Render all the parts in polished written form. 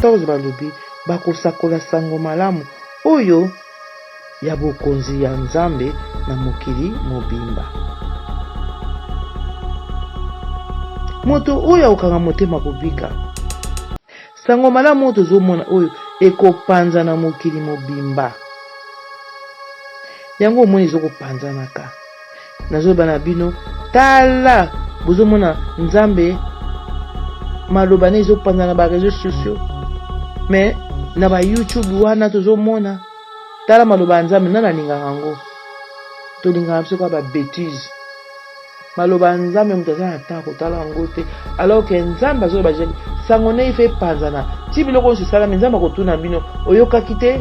14 balobi bakosakola sango malamu oyo ya bokonzi ya Nzambe na mokili mobimba. Moto oyo akokanga motema kobika. Sango malamu tozomona oyo ekopanza na mokili mobimba. Yango omoni ezokopanzanaka. Nazoba na bino tala bozomona Nzambe maloba ne ezopanza na ba réseaux sociaux. Mais na ba YouTube wana tozomona tala maloba Nzambe nana lingaka yango. Tolingaka biso kwa ba bêtise. Maloba Nzambe mutaza na ta kotala yango te. Alors que Nzambe azoba jeli sango ne ife panzana. Ti biloko se sala Nzambe akotuna bino oyokaki te.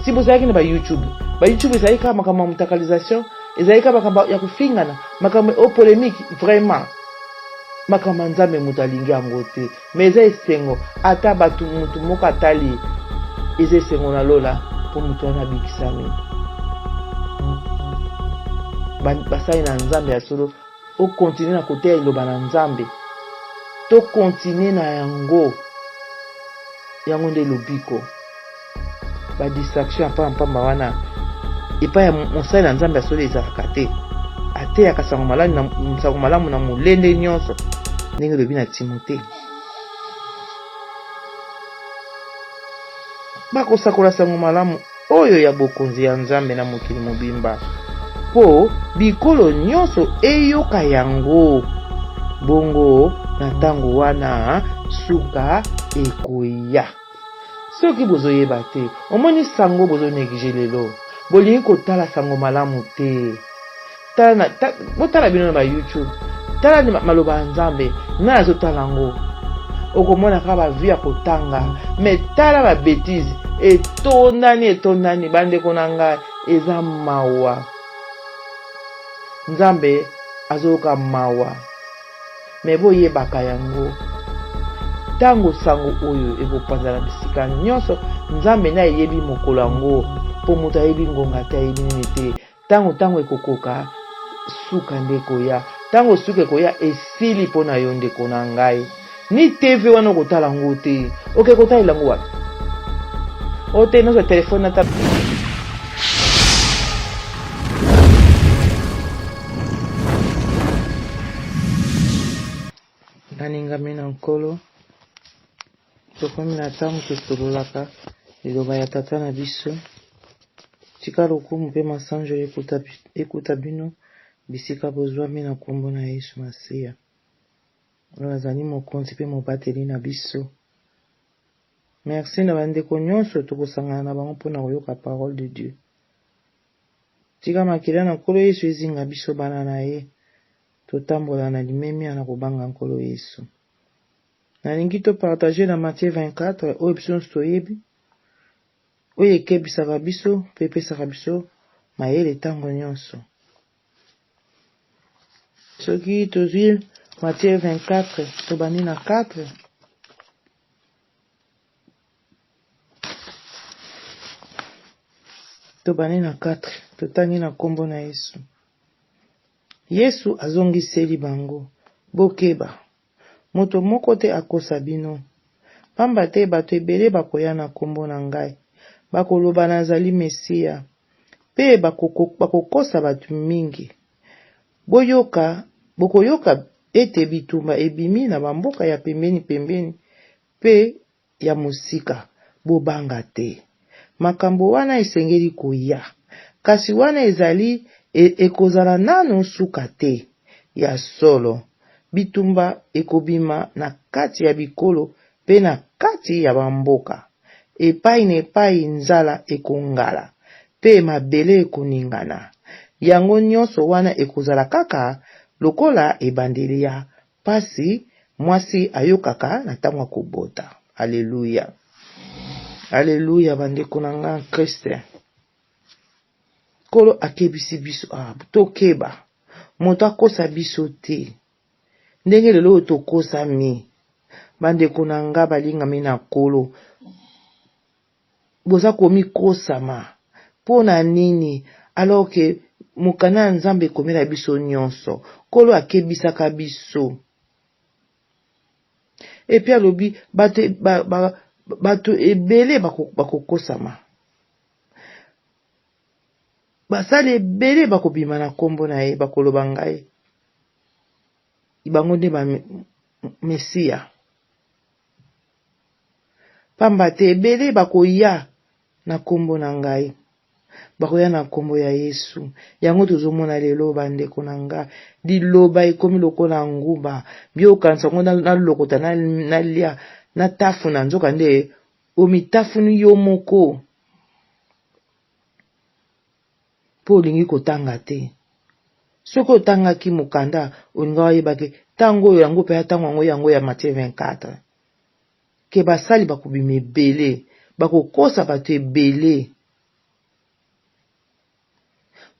Si bozalaki na ba YouTube. Ba YouTube ezali kaka makambo mutakalisation, ezali kaka makambo ya kufingana, makambo o polémique vraiment. Makambo Nzambe mutalingi yango te. Mais eza esengo ata batu mutu moko atali eza esengo na lola po mutu wana bikisami. Basali na Nzambe ya solo o continue na kote ya iloba na Nzambe. To continue na yango. Yango nde lobiko. Ba distraction pamba wana. Epa ya mosali na Nzambe ya solo ezalaka te. Ate ya kasango malamu na mulende nyonso. Ndenge lobi na Timote. Bakosakola sango malamu oyo ya bokonzi ya Nzambe na mokili mobimba. Po bikolo nyonso eyoka yango. Bongo na tango wana suka ekoya. Soki bozoyeba te, omoni sango bozo néglige lelo. Bolingi kotala sango malamu te. Tala bino na ba YouTube. Tala maloba Nzambe na azotala ngo. Okomona ka ba via kotanga, mais tala ba bêtise etondani bande konanga eza mawa. Nzambe azoka mawa. Mais boyebaka yango. Tango sango oyo ekopanza na bisika nyonso Nzambe na yebi mokolo yango po moto ayebi ngonga te ayebi nini te. Tango ekokoka suka ndeko ya. Tango suka ekoya esili po na yo ndeko na ngai. Ni TV wana kotala ngo te. Okay kotala ngo wapi? Ote nozo telefone na naninga mina nkolo. Tokomi na tango totololaka liloba ya tata na biso. Tika lokumu mpe masanjo ekuta bino bisika bozwami na kombo na Yesu Masiya. Oyo azali mokonzi mpe mobateli na biso. Merci na bandeko nyonso tokosangana na bango mpona koyoka parole de Dieu. Tika makila na nkolo Yesu ezinga biso bana na ye. Totambola na limemi na kobanga nkolo Yesu. Nalingi to partager na Matthieu 24 oyo biso toyebi. Oyo ekebisaka biso pe epesaka biso mayele tango nyonso. Soki tozwi Matthieu 24 tobandi na 4. Tobandi na 4 totangi na kombo na Yesu. Yesu azongiseli bango. Bokeba. Moto moko te akosa bino. Pamba te bato ebele bakoya na kombo na ngai. Bakoloba nazali Mesia. Pe bakokosa bato mingi. Bokoyoka ete bitumba ebimi na bamboka ya pembeni pe ya mosika. Bobanga te. Makambo wana esengeli koya. Kasi wana ezali ekozala nanu suka te. Ya solo. Bitumba ekobima na kati ya bikolo pe na kati ya bamboka. Epai na epai nzala ekongala pe mabele ekoningana. Yango nyonso wana ekozala kaka lokola ebandeli ya pasi mwasi ayokaka na ntango ya kobota. Alleluya. Alleluya bandeko na nga Kristo. Kolo akebisi biso tokeba. Moto akosa biso te. Ndenge lelo tokosa mi. Bandeko na nga balingami na kolo. Boza komi kosama. Pona nini? Alors que mukana Nzambe komela biso nyonso. Kolo akebisaka biso. Et puis alobi bato ebele bakokosama. Basali ebele bakobima na kombo na ye, bakoloba ngai ibango nde ba Mesia. Pamba te ebele bakoya na kombo na ngai, bakoya na kombo ya Yesu. Yango tozomona lelo bandeko na nga, liloba ekomi lokola nguba, biokanisa ngo na lokota na lia na tafu na nzoka nde omitafuni yo moko po olingi kotanga te. Soko otangaki mokanda olinga wayebake tango oyo yango mpe ya tango yango ya Matthieu 24 ke basali bakobima ebele, bakokosa bato ebele.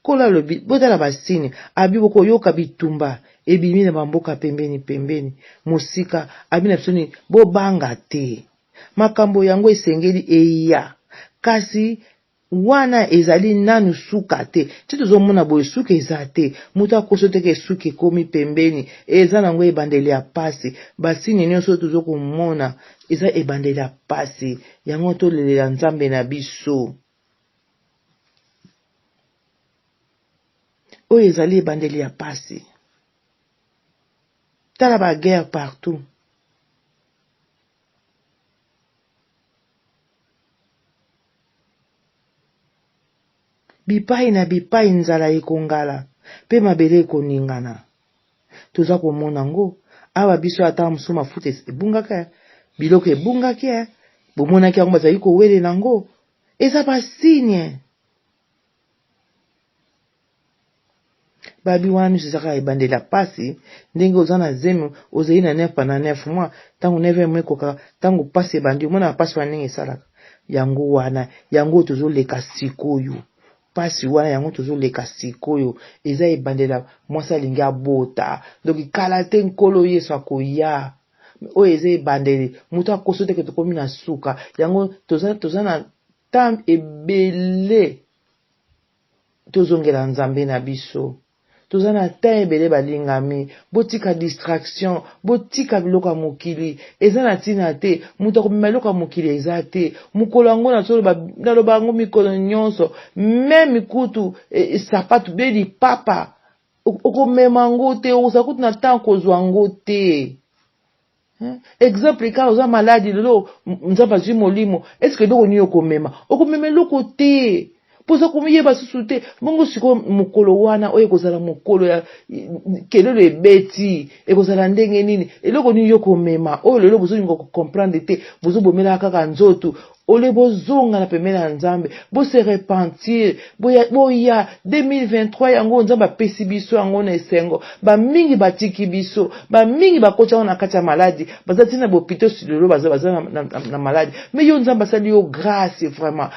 Kola lobi botala basini abi bokoyoka bitumba ebimi na bamboka pembeni mosika abi na bisoni bobanga te. Makambo yango esengeli eya, kasi wana ezali nanu suka te. Titozomona boye suka eza te, mutu akoso teke suka ekomi pembeni, eza nango ebandeli ya pasi. Basini nyonso tozokomona eza ebandeli ya pasi. Yango tolelela Nzambe na biso. Oyo ezali ebandeli ya pasi. Tala ba guerre partout. Bipai na bipai nzala ekongala, pe mabele ekoningana. Toza komona ngo, awa biso ata musu mafuta ebungaka, biloko ebungaki, bomonaki yango bazali kowele nango, eza basigne. Babi wana sizaka ebandela pasi, ndenge oza na zemi, ozali na 9 pa na 9 mwa, tango 9 mwe koka, tango pasi ebandi, omona pasi wana ndenge esalaka. Yango wana, yango tozoleka sikoyo. Pasi wana yango tozoleka sikoyo, eza ebandela mwasi alingi abota. Donc kala te nkolo Yesu akoya. Oyo eza ebandeli, mutu akoso teke tokomi na suka. Yango toza na tam ebele tozongela Nzambe na biso. Toza na temps ebele balingami, botika distraction, botika biloko ya mokili, eza na tina te, mutu akomema biloko ya mokili eza te, mukolo yango naloba yango mikolo nyonso, meme kutu sapatu beli papa, okomema ngo te, okosa kutu na temps kozwa ngo te. Exemple ka oza maladi lelo Nzambe azwi molimo, eske eloko nini okomema? Okomema eloko te. Poza komiyeba susu te, bongo siko mukolo wana oyo kozala mukolo ya kelelo ebeti, ekozala ndenge nini, eloko nini yokomema, oyo lelo bozolinga comprendre te, bozobomela kaka nzoto, ole bozonga na pembeni ya Nzambe, bo se repentir, boya 2023 yango Nzambe apesi biso yango na esengo, ba mingi batiki biso, ba mingi bakotya na kati ya maladi, bazati na bopito lelo baza na maladi, mais yo Nzambe asali yo grâce vraiment,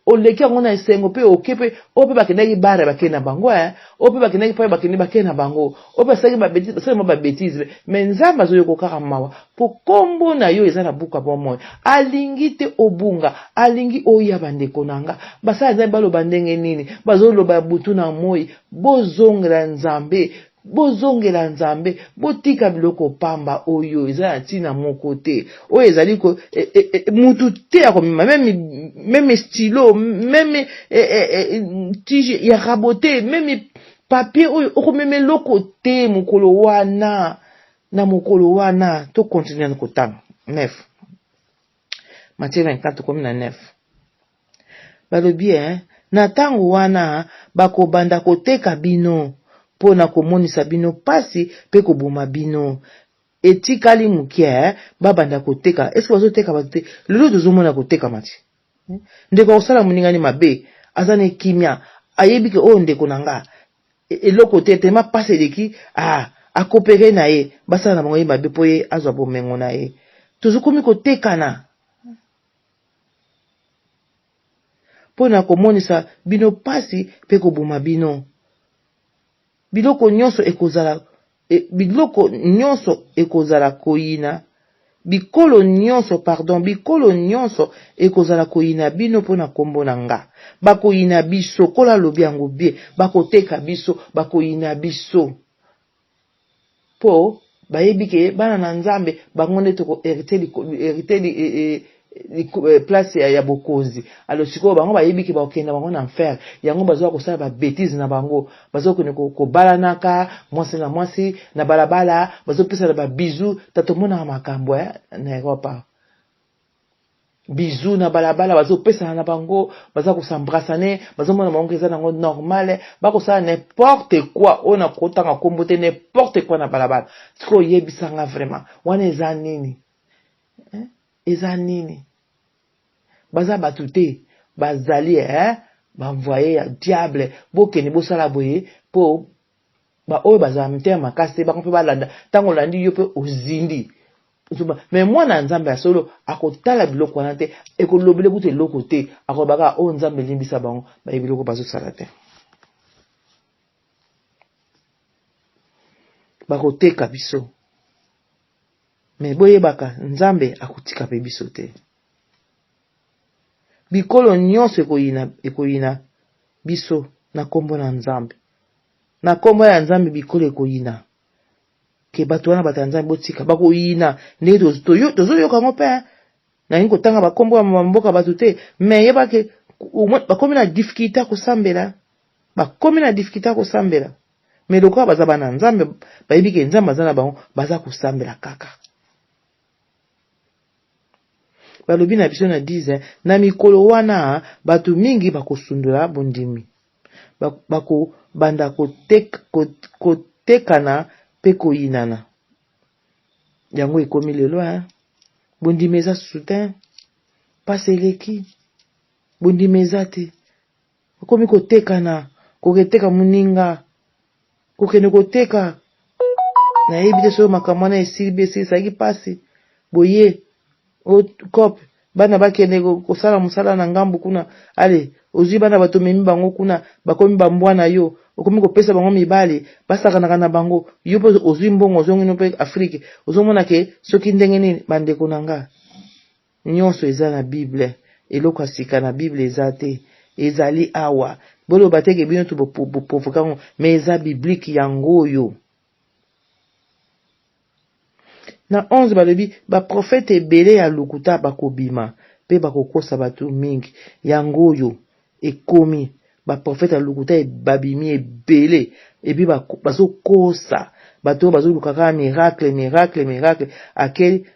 oleki yango na esengo pe okepe, ope bakendaki bare bakena bango, ope bakendaki pa bakena bango, ope basaki ba bêtise, mais Nzambe azoyoko kaka mawa, po kombo na yo eza na buka bomoy, alingi te obunga, alingi oya bandeko nanga, basala nzambe baloba ndenge nini, bazoloba butu na moi, bozongela Nzambe, botika biloko pamba oyo eza na tina moko te, oyo ezali ko mutu te akomema, même stylo, même tige ya rabote, même papier oyo okomema loko te mokolo wana. Na mokolo wana to continuer na kotanga 9 Matthieu 24 komi na 9 balobi na tango wana bakobanda koteka bino po na komonisa bino pasi pe koboma bino etikali mukia babanda koteka. Eske bazoteka bato te? Lelo tozomona koteka mati ndeko kosala moningani mabe azane kimia ayebi ke oyo ndeko nanga eloko te tema pasi eleki akopere na ye basala na bango ye mabe po ye azwa bomengo na ye. Tozokomi kotekana po na komonisa bino pasi pe koboma bino. Biloko nyonso ekozala koyina, bikolo nyonso ekozala koyina bino po na kombo na nga. Bakoyina biso, kola lobi yango bie, bakoteka biso, bakoyina biso. Po bayebi ke bana na nzambe bango nde toko hérité place ya bokonzi. Alors sikoyo bango bayebi ke bakenda bango na enfer, yango bazoa kosala ba bêtise na bango, bazokende kobalanaka mwasi na mwasi na balabala, bazopesa na ba bisou. Tatomona makambo na Europa, bisou na balabala, bazopesa na bango, baza kosambrasane, bazomona bango eza nango normal, bakosala n'importe quoi ona kotanga kombote n'importe quoi na balabala. Sikoyo yebisanga vraiment wana eza nini? Eza nini? Baza batute bazali banvoye ya diable bokene bosala boye po ba oyo baza mtema makasi ba ko pe balanda tango landi yo pe ozindi. Mais mwana nzambe ya solo akotala biloko wana te ekolobele kutu eloko te, akobaka o nzambe limbisa bango ba biloko bazosala te. Bakoteka biso. Mais boyebaka nzambe akotika pe biso te. Bikolo nyonso ekoyina biso na kombo na nzambe. Na kombo ya nzambe bikolo ekoyina. Ke bato wana bata nzambe botika bakoyina ndenge tozoyoka ngo pe na yingo tanga bakombo ya mboka bato te. Mais yeba ke bakomi na difficulté kosambela. Bakomi na difficulté kosambela. Mais lokola baza bana nzambe bayebi ke nzambe aza na bango baza kosambela kaka. Balobi na biso na 10 na mikolo wana batu mingi bakosundula bondimi. Bako banda kotekana pe koyinana. Yango ekomi lelo bondimi eza soutien pase eleki. Bondimi eza te. Komi kotekana, koketeka muninga, kokene koteka. Na yebi te so makambo na esili saki pasi. Boye o kop bana bakene kosala musala na ngambu kuna, ale ozwi bana bato memi bango kuna bakomi bambwana yo, okomi kopesa bango mibali basakana na bango, yo po ozwi mbongo ozongino pe Afrique, ozomona ke soki ndenge nini bandeko nanga. Nyonso eza na Bible, eloko asika na Bible eza te, ezali awa. Bolo bateke bino tu boprovokango, mais eza biblique yango yo. Na 11 balobi ba prophète ebele ya lukuta bakobima pe bakokosa batu mingi yango yo ekomi ba prophète ya lukuta babimi ebele ebi bazokosa bato bazolukaka miracle akeli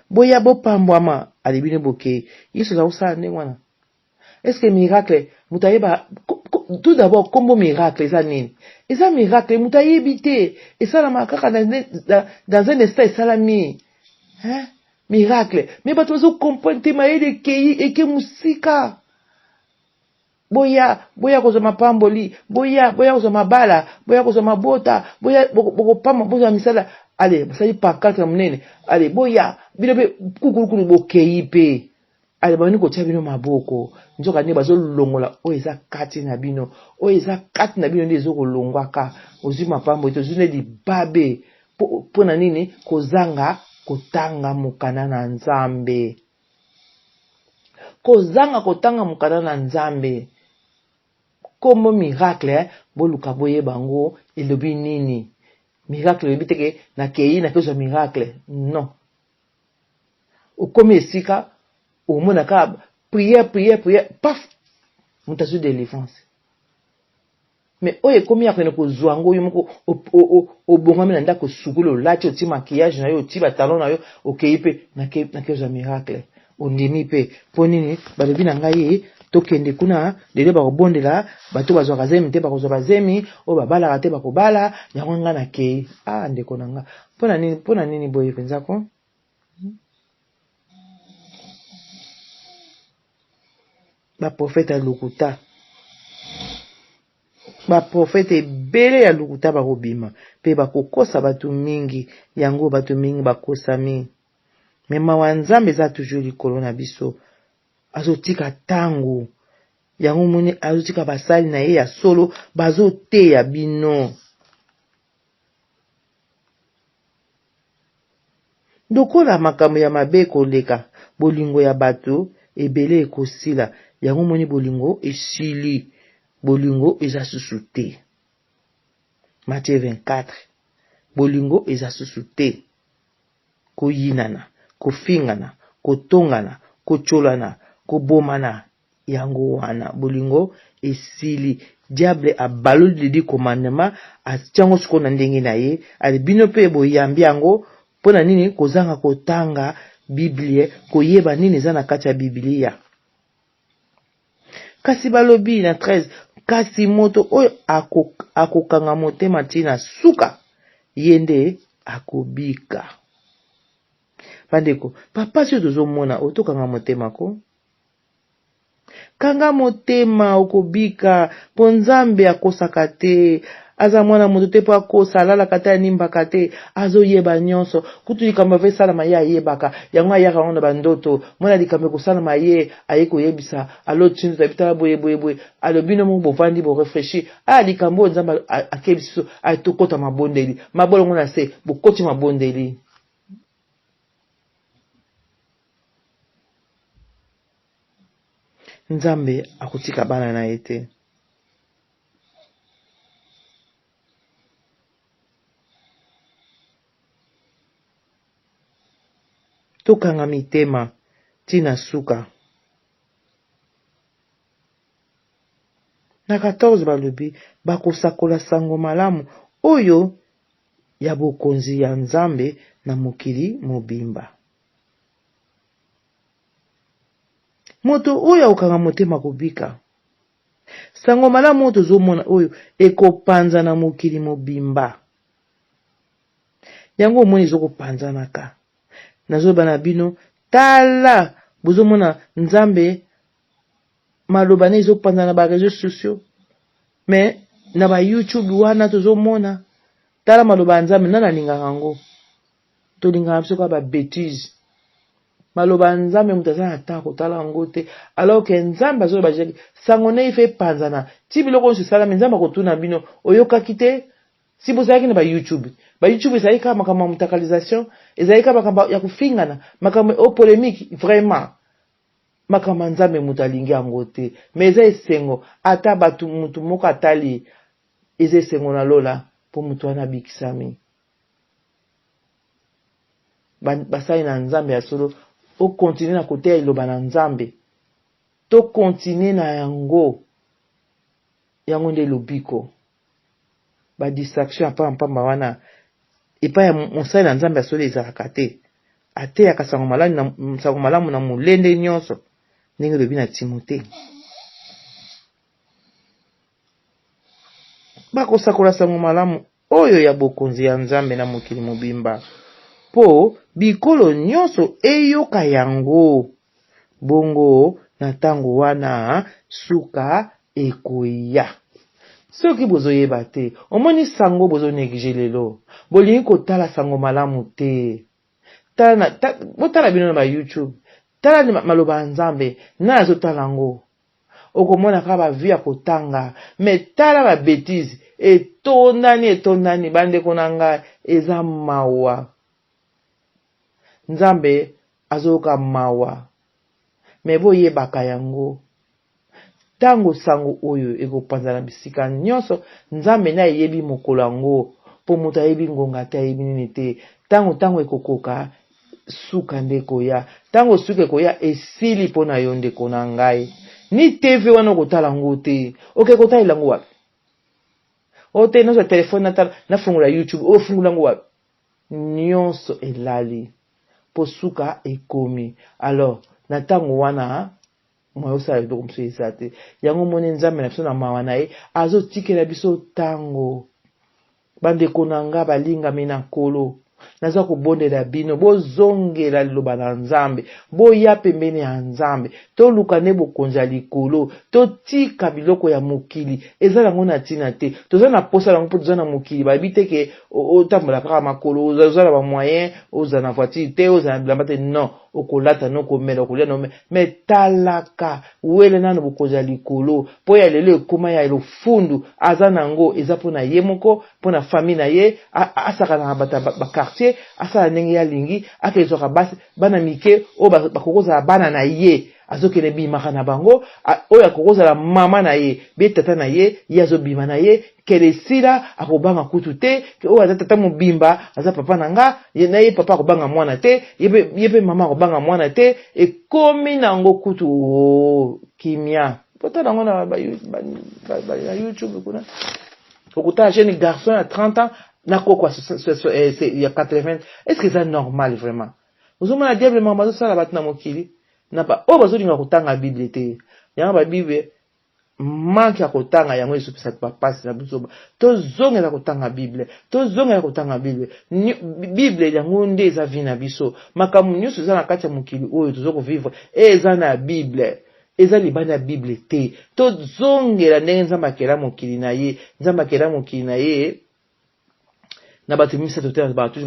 boya bopambwama alibine boke yiso za usala ndenge wana. Est-ce que miracle mutayeba tout d'abord kombo miracle eza nini? Eza miracle mutayebi te esalama kaka dans un instant esalami. Miracle mais bato bazo comprendre te mayele kei eke musika. Boya kozwa mapamboli, boya kozwa mabala, boya kozwa mabota, boya bokopamba boza misala. Allez, basali pancarte munene. Allez, boya bilobe kukuru bokei pe. Ale bani kotia bino maboko nzoka ne bazolongola o eza kati na bino, o eza kati na bino nde ezokolongwaka ozwi mapambo ete ozwi nde libabe pona nini kozanga kotanga mokana na nzambe, kozanga kotanga mokana na nzambe. Kombo miracle boluka boye bango elobi nini? Miracle elobi teke na kei na kozwa miracle non. Okomi esika omona ka prière paf mutasu délivrance. Mais oye komi ya kene kozwa ngo yo moko obongami na ndako sukulu lati oti maquillage na yo oti ba talon na yo okei pe na kezwa miracle ondimi pe ponini balobi na ngai tokende kuna lelo bakobondela bato bazwa kazemi te bakozwa bazemi o babala te bakobala yango nga na kei ndeko na nga pona nini boye penza ko. Ba prophète ya lukuta, ba prophète ebele ya lukuta bakobima pe bakokosa batu mingi yango batu mingi bakosami. Mema wa nzambe eza toujours likolo na biso azotika tango yango moni azotika basali na ye ya solo bazoteya bino. Dokola makambo ya mabe koleka bolingo ya bato ebele ekosila yango moni bolingo esili bolingo eza susu te. Matthieu 24 bolingo eza susu te. Koyinana, kofingana, kotongana, kocholana, kobomana, yango wana bolingo esili. Diable abaloli lidi commandement atiango siko na ndenge na ye, ali bino pe boyambi yango pona nini kozanga kotanga Biblie, koyeba nini eza na kati ya Biblia. Kasi balobi na 13, kasi moto oyo akokanga motema tina suka, yende akobika. Bandeko, papa si tozomona otokanga motema ko? Kanga motema okobika, po Nzambe akosaka te, aza mwana moto te po akosa, alalaka te animbaka te, azoyeba nyonso. Kutu likambo ve salama ye ayebaka, yango ayaka ngo na bandoto, mwana likambo kosalama ye aye koyebisa, alo tshinu tabitala boye, alo bino mo bovandi bo réfléchir, likambo Nzambe akebiso, tokota mabondeli, mabolo ngona se, bokoti mabondeli. Nzambe akutika bana na ete. Tokanga mitema tina suka. Na 14 balobi bakosakola sango malamu oyo ya bokonzi ya Nzambe na mokili mobimba. Moto oyo okanga motema kobika. Sango malamu oyo tozomona oyo ekopanza na mokili mobimba. Yango omoni ezokopanzanaka. Nazoba na bino tala bozomona Nzambe maloba ne ezopanza na ba réseaux sociaux. Mais na ba YouTube wana tozomona tala maloba Nzambe nana lingaka yango. To lingaka biso kwa ba bêtise. Maloba Nzambe mutaza na tako tala ngo te, alors que Nzambe azo ba jeki sango ne ife panzana ti biloko nso sala Nzambe akotuna bino oyokaki te. Si bozalaki na ba YouTube ezali kaka makambo ya mutakalisation, ezali kaka makambo ya kufingana, makambo o polémique, vraiment makambo Nzambe mutalingi yango te. Mais eza esengo ata batu mutu moko atali eza esengo na lola po mutu wana bikisami. Basali na Nzambe ya solo o continue na kote ya iloba na Nzambe, to continue na yango nde lobiko. Ba distraction apamba wana epa ya mosali na Nzambe ya solo ezalaka te. Ate ya kasango malamu na mulende nyonso ndenge lobi na Timote. Bakosakola sango malamu oyo ya bokonzi ya Nzambe na mokili mobimba. Po bikolo nyonso eyoka yango. Bongo na tango wana suka ekoya. Soki bozoyeba te, omoni sango bozo néglige lelo. Bolingi kotala sango malamu te. Botala bino na ba YouTube. Tala maloba Nzambe na azotala ngo. Okomona ka ba via kotanga, mais tala ba bêtise etondani bande konanga eza mawa. Nzambe azoka mawa. Me boyebaka yango. Tango sango oyo ekopanza na bisika nyonso, Nzambe na yebi mokolo yango, po moto ayebi ngonga te ayebi nini te. Tango ekokoka suka ndeko ya. Tango suka ekoya esili po na yo ndeko na ngai. Ni TV wana kotala ngo te. Okay, kotala lango wapi? Ote nozo telefone natala na fungula YouTube, o fungula ngo wapi? Nyonso elali. Po suka ekomi. Alors, na tango wana mwa osala biloko mso esate. Yango moni Nzambe na biso na mawa na ye azo tikela biso tango. Bandeko na nga balingami na nkolo. Naza kobondela bino bozongela liloba na Nzambe, boya pembeni ya Nzambe, toluka ne bokonza likolo, totika biloko ya mokili eza nango na tina te. Toza na posa nango po toza na mokili bayebi te ke otambola kaka makolo, oza na ba moyen, oza na voiture te, oza na bilamba te. Non, okolata no komela okolia no me talaka wele nano bokonza likolo po ya lelo ekoma ya lofundu aza nango eza pona ye moko, pona famille na ye, asaka na bata ba quartier, asala ndenge ya lingi, akezoka basi bana mike o bakokoza bana na ye, azokele bimaka na bango oyo akokoza la mama na ye be tata na ye yazo bima na ye kele sila akobanga kutu te ke oyo aza tata mobimba aza papa na nga na ye papa akobanga mwana te yebe mama akobanga mwana te ekomi nango kutu kimia pota nango na ba YouTube kuna okutana jeune garçon à 30 ans nakokwa il y a 80. Est-ce que c'est normal vraiment? Vous avez diable mama ça la batna mokili na ba o bazolinga kotanga Bible te yanga ba Bible manque ya kotanga yango esopesa papasi na biso tozongela kotanga Bible Bible yango nde eza vi na biso makambo nyonso eza na kati ya mokili oyo tozokuvivre eza na Bible eza libanda ya Bible te tozongela ndenge nzambe akela mokili na ye na bato misato te bato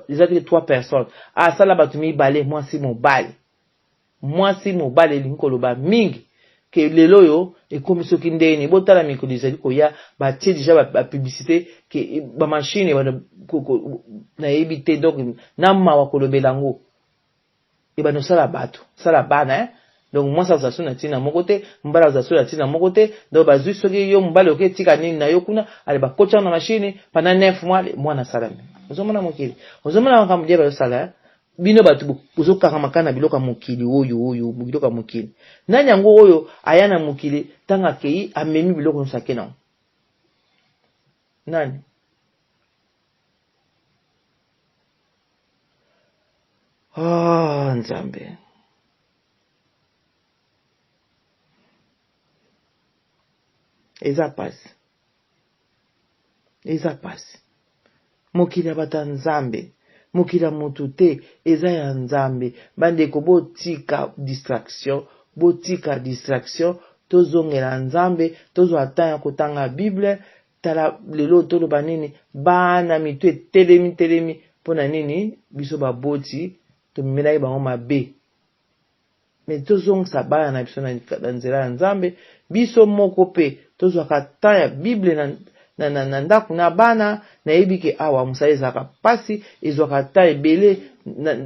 eza te 3 personnes asala bato mibale mwasi mobali elingi koloba mingi ke lelo yo ekomi soki ndeni botala mikolo ezali koya batie deja publicité ke bamashine nayebi te donc na mawa kolobela yango ebanosala bato sala bana donc mwasi azasu na ntina moko te mbala azasu na ntina moko te donc bazwi soki yo mobali oketika nini na yo kuna ale bakotya na mashine pendant 9 mois mwana salami ozomona mokili ozomona makambo dia bazosala bino bato bozokaka makana biloka mokili oyo biloka mokili nani yango oyo aya na mokili tanga kei amemi biloko nyonso ake nango nani nzambe eza pasi mokili ya bata nzambe mokili ya mutu te eza ya nzambe bandeko botika distraction tozongela nzambe tozwa ata ya kotanga Bible tala lelo toloba nini bana mitu etelemi mpona nini biso baboti tomimela ye bango mabe me tozongisa bana na biso na nzela ya nzambe biso moko pe tozwaka ta ya Bible na ndako na bana nayebi ke awa mosala ezalaka pasi ezwaka ta ebele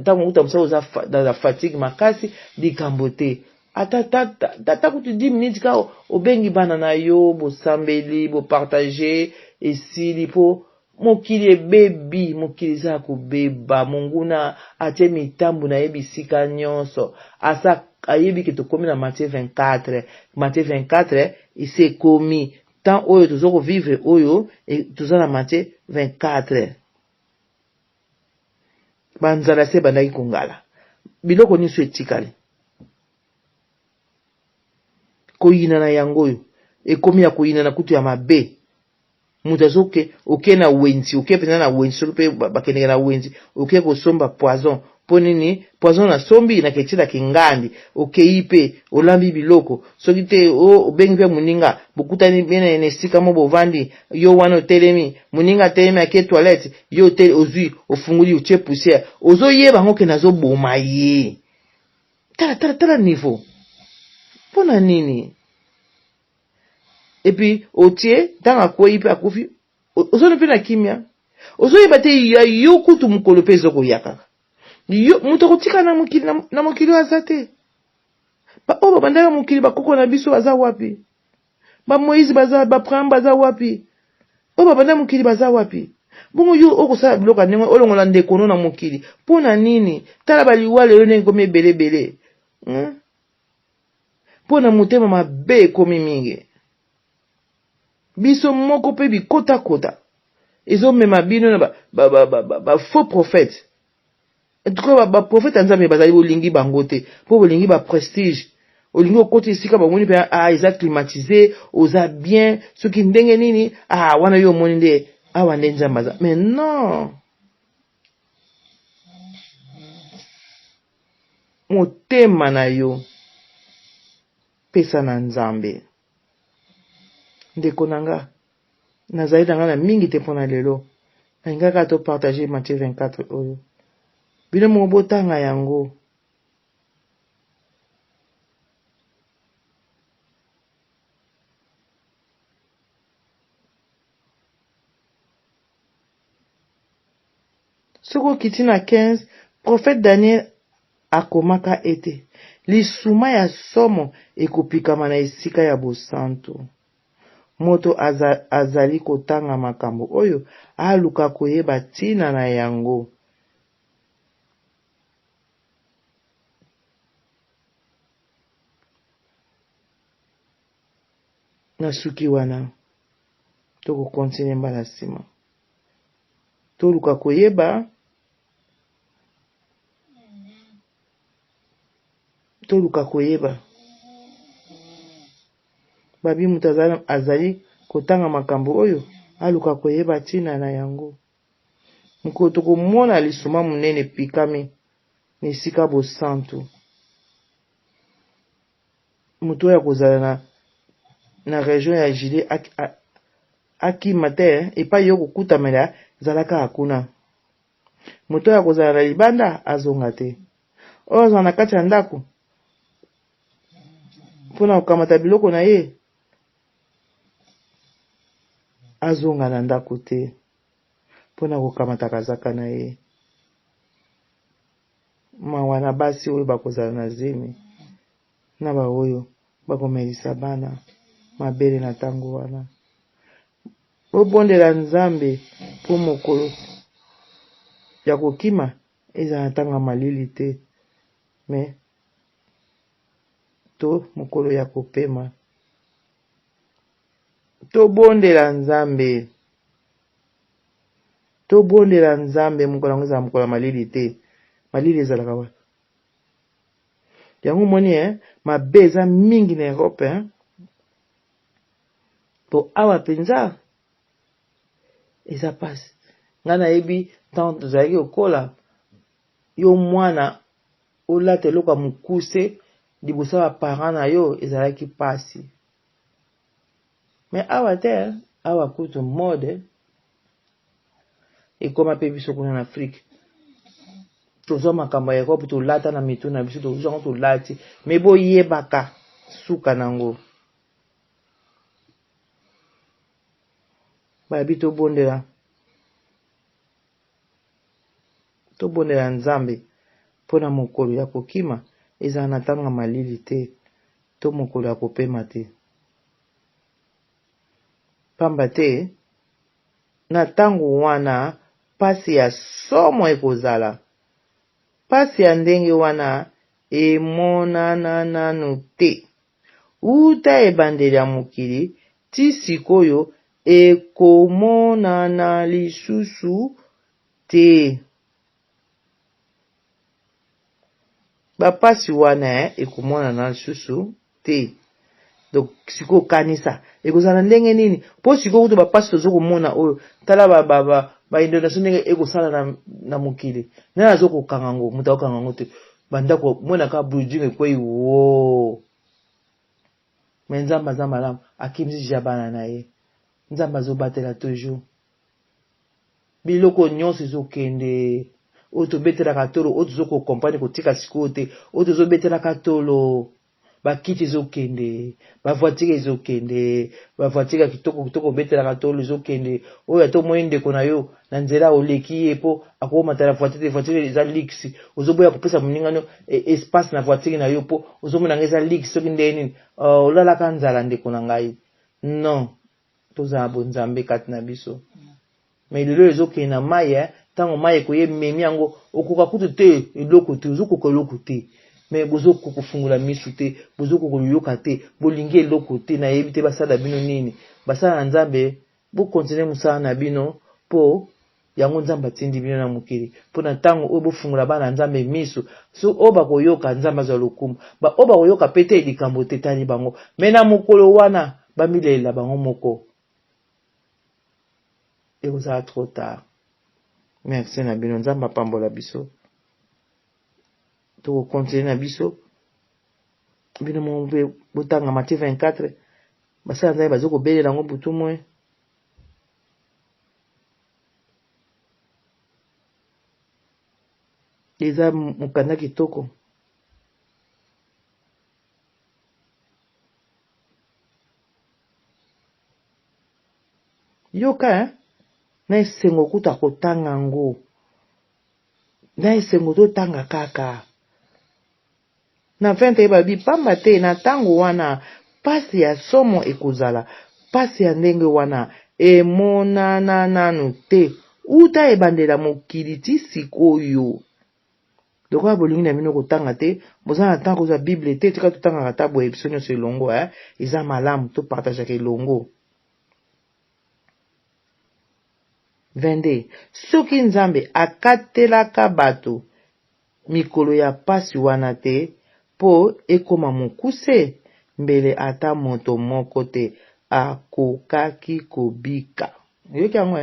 ntango okuta mosala oza na fatigue makasi likambo te ata kutu 10 minutes ka obengi bana na yo bosambeli bopartage esili po mokili ebebi mokili eza kobeba monguna atie mitambu na ye bisika nyonso ayebi ke tokomi na Matthieu 24 isi ekomi tant oyo tozoko vivre oyo toza na Matthieu 24 banzala se bandaki kongala biloko nyonso etikali koyina na yango oyo ekomi ya koyina na kutu ya mabe mutu azoke oke na wenzi oke pena na wenzi soki mpe bakendeke na wenzi oke kosomba poison mpo nini poison na sombi na ketila kingandi okei pe olambi biloko soki te obengi mpe moninga bokutani bena na esika mo bovandi yo wana otelemi moninga atelemi ake toilette yo ozwi ofunguli otie poussière ozoyeba ngo ke nazoboma ye tala niveau mpona nini epi otie ntango akwei mpe akufi ozoni mpe na kimia ozoyeba te ya yo kutu mokolo mpe ezokoyaka moto akotika na mokili oyo aza te oyo babandaka mokili bakoko na biso baza wapi bamoïse babraham baza wapi oyo babanda mokili baza wapi bongo yo okosala biloko ndenge olongola ndekono na mokili mpona nini tala baliwa lelo ndenge ekomi ebelebele mpona motema mabe ekomi mingi biso moko mpe bikotakota ezomema bino na faux prophète etuka baprofete ya nzambe bazali bolingi bango te mpo bolingi baprestige olingi okoti esika bamoni mpe eza climatisé oza bien soki ndenge nini wana yo omoni nde awa nde nzambe aza mais non motema na yo pesa na nzambe ndeko na nga nazali na nga na mingi te mpona lelo nalingaka topartage Matthieu 24 oyo bino moko botanga yango soki okiti na 15 prophète Daniel akomaka ete lisuma ya somo ekopikama na esika ya bosantu. Moto azali kotanga makambo oyo aluka koyeba ntina na yango. Na suki wana toko kontine mbala nsima toluka koyeba babi mutu azali kotanga makambo oyo aluka koyeba ntina na yango. Mokolo tokomona lisuma munene pikami na esika bosantu. Mutu oyo akozala na region ya Judée akima te epai yo kokutamela zalaka akuna. Mutu oyo akozala na libanda azonga te. Oyo azala na kati ya ndako mpona kokamata biloko na ye azonga na ndako te mpona kokamata kazaka na ye. Mawa na basi oyo bakozala na zemi na ba oyo bakomelisa bana mabele na tango wana. Bobondela Nzambe po mokolo ya kokima ezala na tanga malili te, me to mokolo ya kopema. Tobondela Nzambe mokolo yango ezala mokolo ya malili te. Malili ezalaka wa yango moni mabe eza mingi na Europe po awa penza eza pasi. Nga nayebi tant tozalaki okola yo mwana olata eloko ya mokuse liboso ya parent na yo ezalaki pasi. Me awa te, awa kutu mode ekoma pe biso kuna na Afrique. Tozwa makambo ya Europe tolata na mitu na biso tozwa ngo tolati me boyebaka suka nango. Babi tobondela Nzambe mpona mokolo ya kokima ezala na tanga malili te to mokolo ya kopema te. Pamba te na tango wana pasi ya somo ekozala. Pasi ya ndenge wana emonana nanu te. Uta ebandeli ya mokili ti sikoyo ekomonana lisusu te. Bapasi wana ekomonana lisusu te. Donc siko kanisa ekozala ndenge nini po siko kutu bapasi tozo komona oyo tala ba Indonesia ndenge ekosala na mokili nani azokokanga ngo mutu akokanga ngo te bandako mona ka building ekwei wo. Me Nzambe aza malamu akimisi jabana na ye. Nzambe azobatela toujours biloko nyonso ezokende oyo tobetelaka tolo oyo tozokokompane kotika sikoyo te oyo tozobetelaka tolo. Bakiti ezokende, bavoitire ezokende, bavoitire kitoko betelaka tolo ezokende. Oyo ato moyi ndeko na yo na nzela oleki ye po akomata la voiture eza lix. Ozoboya kopesa moningano espace na voiture na yo po ozomona ngeza lix soki ndenge nini olalaka nzala ndeko na ngai. Non, tozala bonzambe kati na biso. Mais lelo ezokende na mai tango mai ekoye memi yango okoka kutu te eloko te ozokoka eloko te. Mais bozo kufungula misu te, bozo kuyoka te, bolingi eloko te na yebi te basala bino nini. Basala na Nzambe, bo continue musala na bino po yango Nzambe atindi bino na mokili. Po na tango oyo bofungula bana Nzambe misu, so oyo bakoyoka Nzambe azwa lokumu. Ba oyo bakoyoka pete likambo te tali bango. Mais na mokolo wana bamilela bango moko. Ekozala trop tard. Merci na bino Nzambe apambola biso. To continuer na biso bino mo botanga Matthieu 24 basala Nzambe bazoko belela ngo butu mwe eza mukanda kitoko. Yoka na esengo kuta kotanga ngo na esengo to tanga kaka na 20 babi pamba te na tango wana pasi ya somo ekozala pasi ya ndenge wana emonana nanu te uta ebandela mokili ti sikoyo. Lokola bolingi na bino kotanga te boza na ntango kozwa bible te tika totangaka ta boye biso nyonso elongo eza malamu topartageaka elongo. 22 soki nzambe akatelaka bato mikolo ya pasi wana te po ekoma mokuse mbele ata moto moko te akokaki kobika. Yoki yango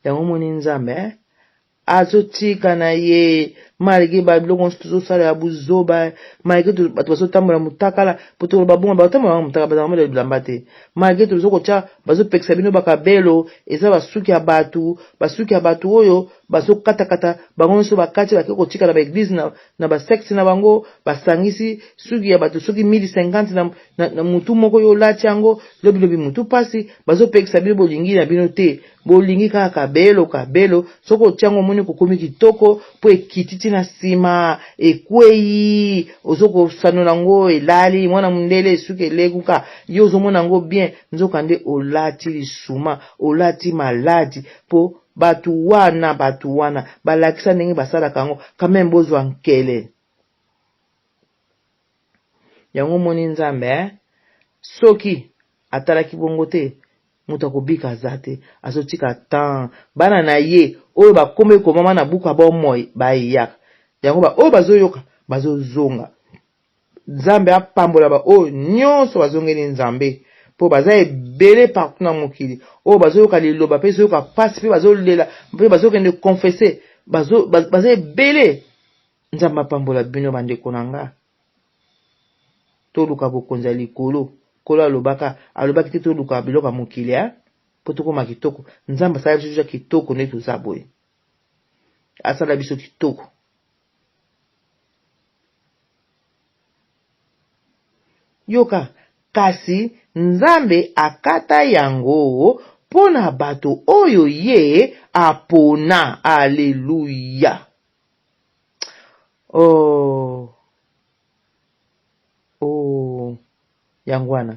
yango moni nzambe azotika na ye malgré babiloko nyonso tozosala ya buzoba malgré bato bazotambola motakala po toloba bongo bazotambola motakala bazangamela bilamba te malgré tozokotia bazopekisa bino bakabelo eza basuki ya bato oyo bazokatakata bango nyonso bakati bake kotika na baeglise na basekte na bango basangisi suki ya bato soki 1050 na mutu moko oyo olati yango lobilobi mutu pasi bazopekisa bino bolingi na bino te bolingi kaka kabelo soko otiango moni kokomi kitoko po ekititi na sima ekwei ozoko sanola ngo elali mwana mundele suki elekuka yo ozomona ngo bien nzoka nde olati lisuma olati maladi po batu wana balakisa ndenge basalaka yango kameme bozwa nkele. Yango moni nzambe soki atalaki bongo te mutu akobika aza te azotika tan bana na ye oyo bakome komama na buku abomoi bayaka yango oyo bazoyoka bazozonga nzambe apambola oyo nyonso bazongeli nzambe po baza ebele partout na mokili oyo bazoyoka liloba mpe zoyoka pasi mpe bazolela mpe bazokende konfese baza ebele. Nzambe apambola bino bandeko na nga toluka bokonzi ya likolo kolo alobaki te toluka biloko ya mokili po tokoma kitoko. Nzambe asala biso kitoko nde toza boye asala biso kitoko. Yoka kasi nzambe akata yango pona bato oyo ye apona. Aleluya. Yangwana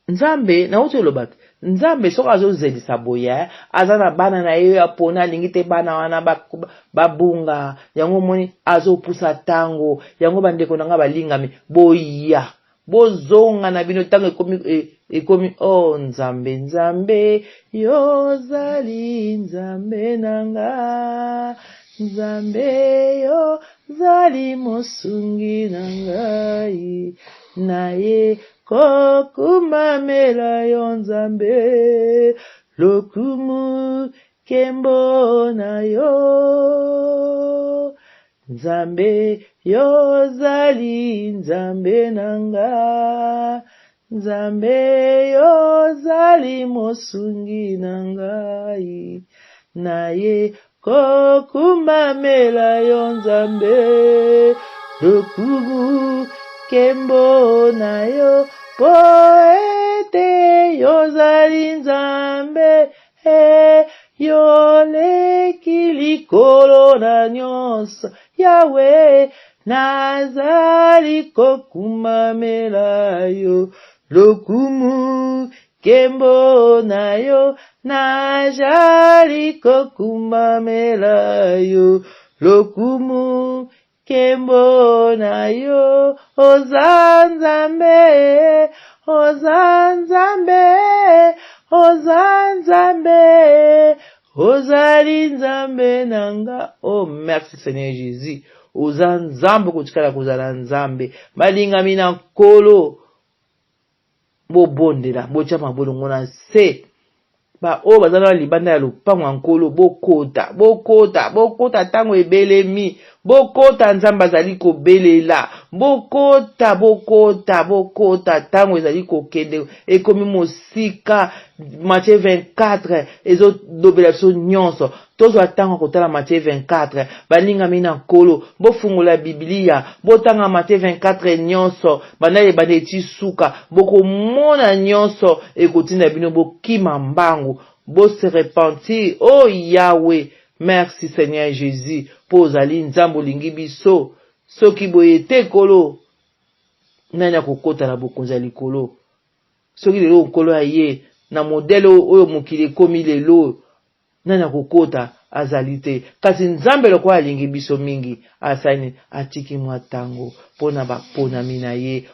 nzambe na uto lobaka nzambe soka azozelisa boye aza na bana na ye apona alingi te bana wana babunga yango moni azopusa tango yango bandeko na nga balingami boya bozonga na bino tango ekomi nzambe yozali nzambe nanga nzambe yozali mosungi na ngai naye kokumamela yo nzambe lokumu kembo na yo nzambe yozali nzambe nanga nzambe yozali mosungi na ngai naye kokumamela yo nzambe lokumu kembo na yo po ete yozali nzambe yoleki likolo na nyonso yawe nazali kokumamela yo lokumu kembo na yo najali kokumamela yo lokumu kembo na yo ozanzambe ozali nzambe nanga. Merci Seigneur Jésus. Ozanzambe kutikala kuzala nzambe balingami na nkolo bobondela bochama bolongo na se ba o bazala libanda ya lupango ya nkolo bokota tango ebelemi bokota nzambe azali kobelela bokota tango ezali kokende ekomi mosika. Matthieu 24 ezolobela biso nyonso tozwa tango kotala Matthieu 24 balingami na nkolo bofungola Biblia botanga Matthieu 24 nyonso bana eti suka bokomona nyonso ekotinda bino bokima mbangu bose repentir. Yahweh merci Seigneur Jésus po ozali nzambe olingi biso soki boye te kolo nani akokota na bokonzi ya likolo soki lelo nkolo aye na modele oyo mokili ekomi lelo nani akokota azali te kasi nzambe lokola alingi biso mingi asani atiki mwa tango mpona baponami na ye